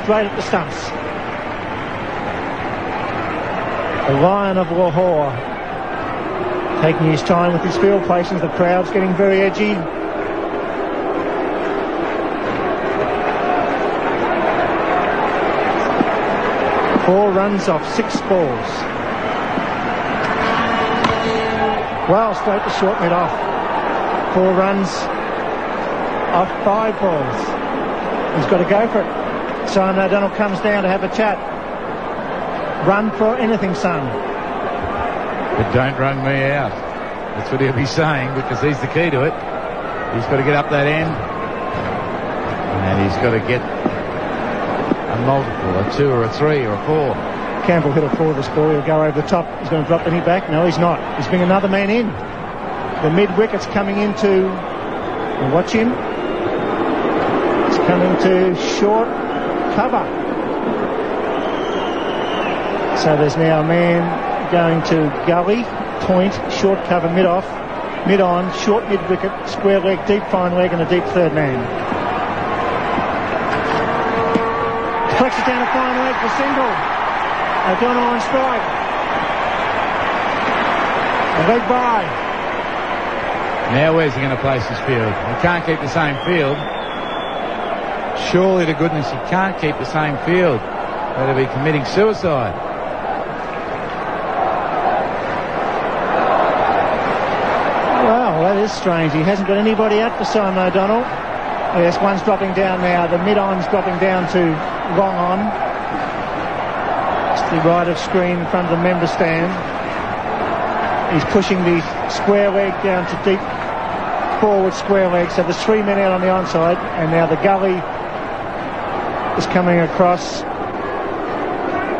straight at the stumps. The Lion of Lahore taking his time with his field placings. The crowd's getting very edgy. Four runs off 6 balls. Well, straight to short mid off. 4 runs off 5 balls. He's got to go for it. Simon O'Donnell comes down to have a chat. Run for anything, son. But don't run me out. That's what he'll be saying, because he's the key to it. He's got to get up that end. And he's got to get a multiple, a 2 or a 3 or a 4. Campbell hit a 4 this ball. He'll go over the top. He's going to drop the knee back. No, he's not. He's bringing another man in. The mid-wicket's coming into... And watch him. It's coming to short cover. So there's now a man going to gully, point, short cover, mid-off, mid-on, short mid-wicket, square leg, deep fine leg, and a deep third man. Flex it down a fine leg for single. O'Donnell on strike. A leg by. Now where's he going to place his field? He can't keep the same field. Surely to goodness he can't keep the same field. That'll be committing suicide. Well, that is strange. He hasn't got anybody out for Simon O'Donnell. Oh, yes, one's dropping down now. The mid-on's dropping down to long on. It's the right of screen in front of the member stand. He's pushing the square leg down to deep forward square leg. So there's 3 men out on the onside. And now the gully is coming across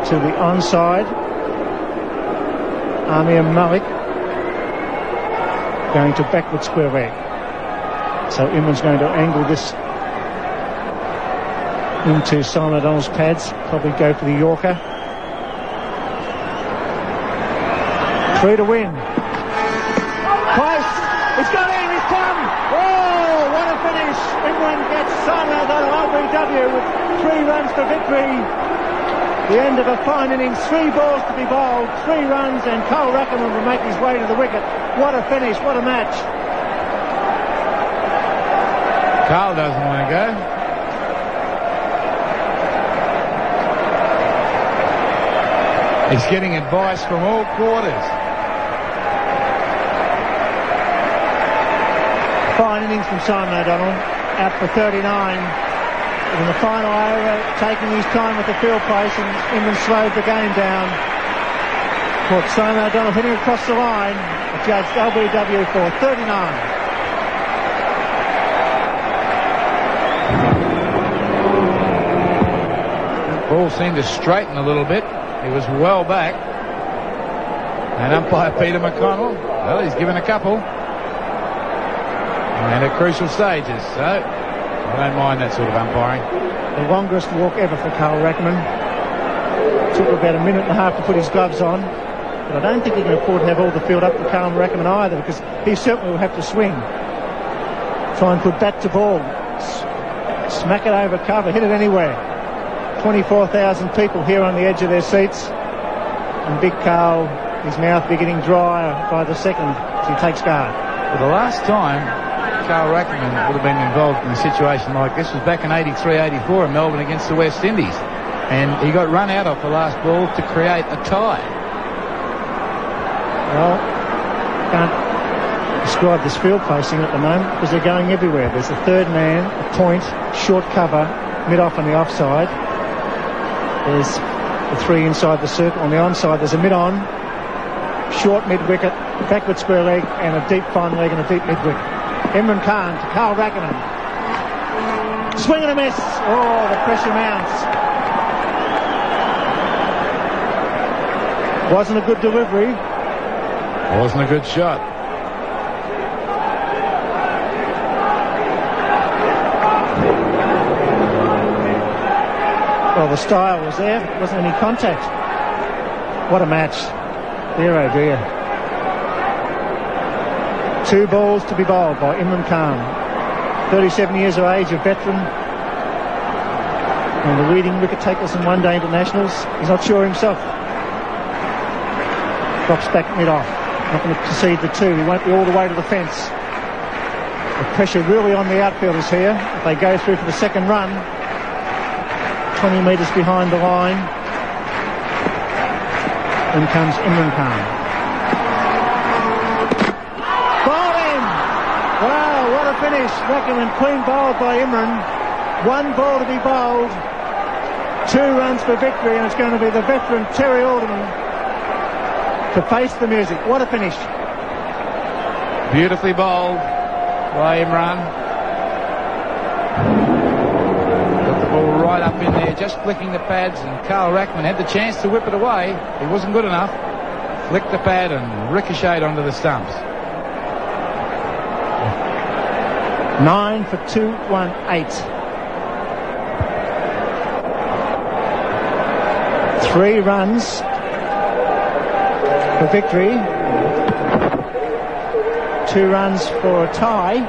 to the onside. Amir Malik going to backward square leg. So Imran's going to angle this into Simon O'Donnell's pads. Probably go for the Yorker. 3 to win. Close. It's got in. He's come. Oh, what a finish. Imran gets Simon O'Donnell LBW with 3 runs for victory. The end of a fine innings. 3 balls to be bowled. 3 runs, and Cole Ruckerman will make his way to the wicket. What a finish. What a match. Carl doesn't want to go. He's getting advice from all quarters. Fine innings from Simon O'Donnell, out for 39. In the final over, taking his time with the field place, and Imran slowed the game down. Caught Simon O'Donnell hitting across the line, adjudged LBW for 39. Ball seemed to straighten a little bit. He was well back. And umpire Peter McConnell, well, he's given a couple. And at crucial stages, so I don't mind that sort of umpiring. The longest walk ever for Carl Ruckerman. Took about a minute and a half to put his gloves on. But I don't think he can afford to have all the field up for Carl Ruckerman either, because he certainly will have to swing. Try and put bat to ball. Smack it over cover, hit it anywhere. 24,000 people here on the edge of their seats. And Big Carl, his mouth beginning drier by the second as he takes guard. Well, the last time Carl Ruckerman would have been involved in a situation like this was back in 83-84 in Melbourne against the West Indies. And he got run out of the last ball to create a tie. Well, can't describe this field placing at the moment because they're going everywhere. There's a third man, a point, short cover, mid-off on the offside. There's the 3 inside the circle. On the onside, there's a mid-on, short mid-wicket, backward square leg, and a deep fine leg and a deep mid-wicket. Imran Khan to Carl Ruckerman. Swing and a miss. Oh, the pressure mounts. Wasn't a good delivery. Wasn't a good shot. Well, the style was there. There wasn't any contact. What a match. Dear, oh dear. 2 balls to be bowled by Imran Khan. 37 years of age, a veteran. And the leading wicket takers in one-day internationals. He's not sure himself. Drops back mid-off. Not going to concede the two. He won't be all the way to the fence. The pressure really on the outfielders here. If they go through for the second run, 20 metres behind the line. In comes Imran Khan. Bowling! Wow, what a finish. Recommend clean bowled by Imran. One ball to be bowled. 2 runs for victory, and it's going to be the veteran Terry Alderman to face the music. What a finish. Beautifully bowled by Imran. Got the ball right up in there, just flicking the pads, and Carl Rackman had the chance to whip it away. He wasn't good enough. Flicked the pad and ricocheted onto the stumps. 9 for 218. 3 runs for victory. 2 runs for a tie.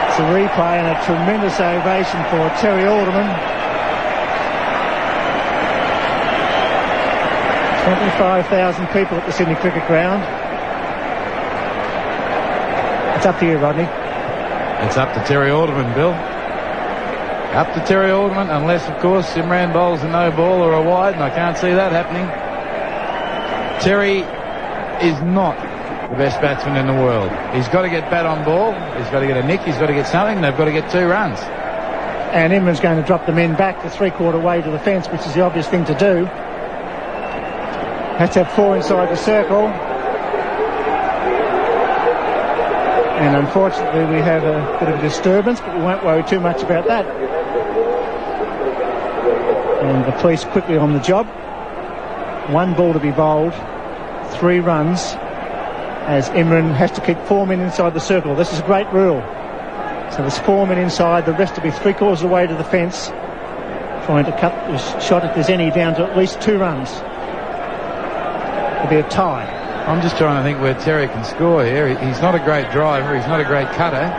It's a replay and a tremendous ovation for Terry Alderman. 25,000 people at the Sydney Cricket Ground. It's up to you, Rodney. It's up to Terry Alderman, Bill. Up to Terry Alderman, unless, of course, Imran bowls a no ball or a wide, and I can't see that happening. Terry is not the best batsman in the world. He's got to get bat on ball. He's got to get a nick. He's got to get something. They've got to get 2 runs. And Imran's going to drop the men back the 3/4 way to the fence, which is the obvious thing to do. Has to have 4 inside the circle. And unfortunately we have a bit of a disturbance, but we won't worry too much about that. And the police quickly on the job. 1 ball to be bowled, 3 runs, as Imran has to keep 4 men inside the circle. This is a great rule. So there's 4 men inside, the rest will be 3/4 away to the fence, trying to cut the shot, if there's any, down to at least 2 runs. It'll be a tie. I'm just trying to think where Terry can score here. He's not a great driver. He's not a great cutter.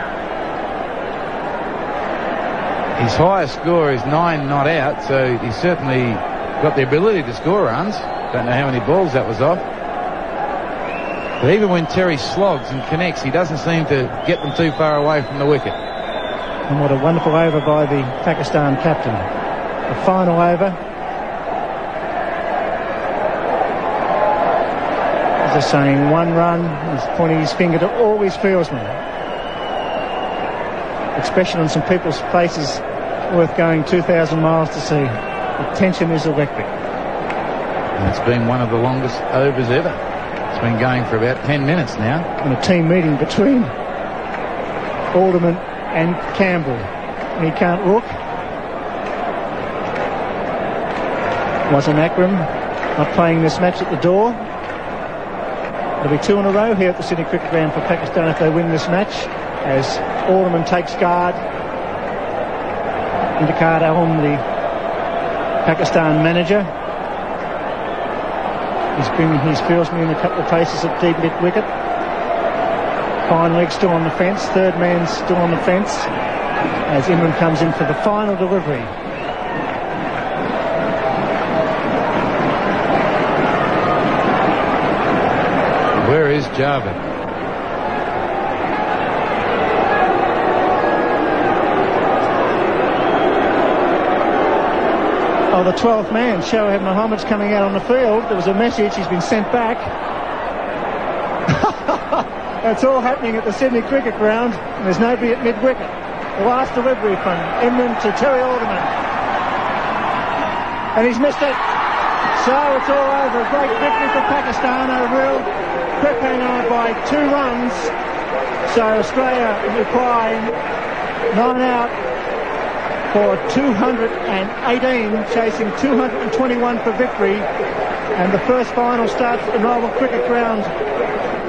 His highest score is 9 not out, so he's certainly got the ability to score runs. Don't know how many balls that was off. But even when Terry slogs and connects, he doesn't seem to get them too far away from the wicket. And what a wonderful over by the Pakistan captain. The final over. Just saying 1 run. He's pointing his finger to all his fieldsmen. Expression on some people's faces worth going 2,000 miles to see. The tension is electric. And it's been one of the longest overs ever. It's been going for about 10 minutes now. And a team meeting between Alderman and Campbell. He can't look. Wasn't Akram not playing this match at the door? There'll be 2 in a row here at the Sydney Cricket Ground for Pakistan if they win this match, as Alderman takes guard. Indicate Alam, the Pakistan manager. He's bringing his fieldsman in a couple of paces at deep mid wicket. Fine leg still on the fence. 3rd man still on the fence as Imran comes in for the final delivery. Where is Javed? Oh, the 12th man, Shoaib Mohammed's coming out on the field. There was a message, he's been sent back. It's all happening at the Sydney Cricket Ground, and there's nobody at mid-wicket. The last delivery from Imran to Terry Alderman. And he's missed it. So it's all over. A great victory for Pakistan. A real cliffhanger by 2 runs. So Australia replying 9 out for 218, chasing 221 for victory. And the first final starts at the Melbourne Cricket Ground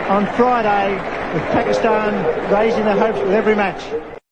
on Friday, with Pakistan raising their hopes with every match.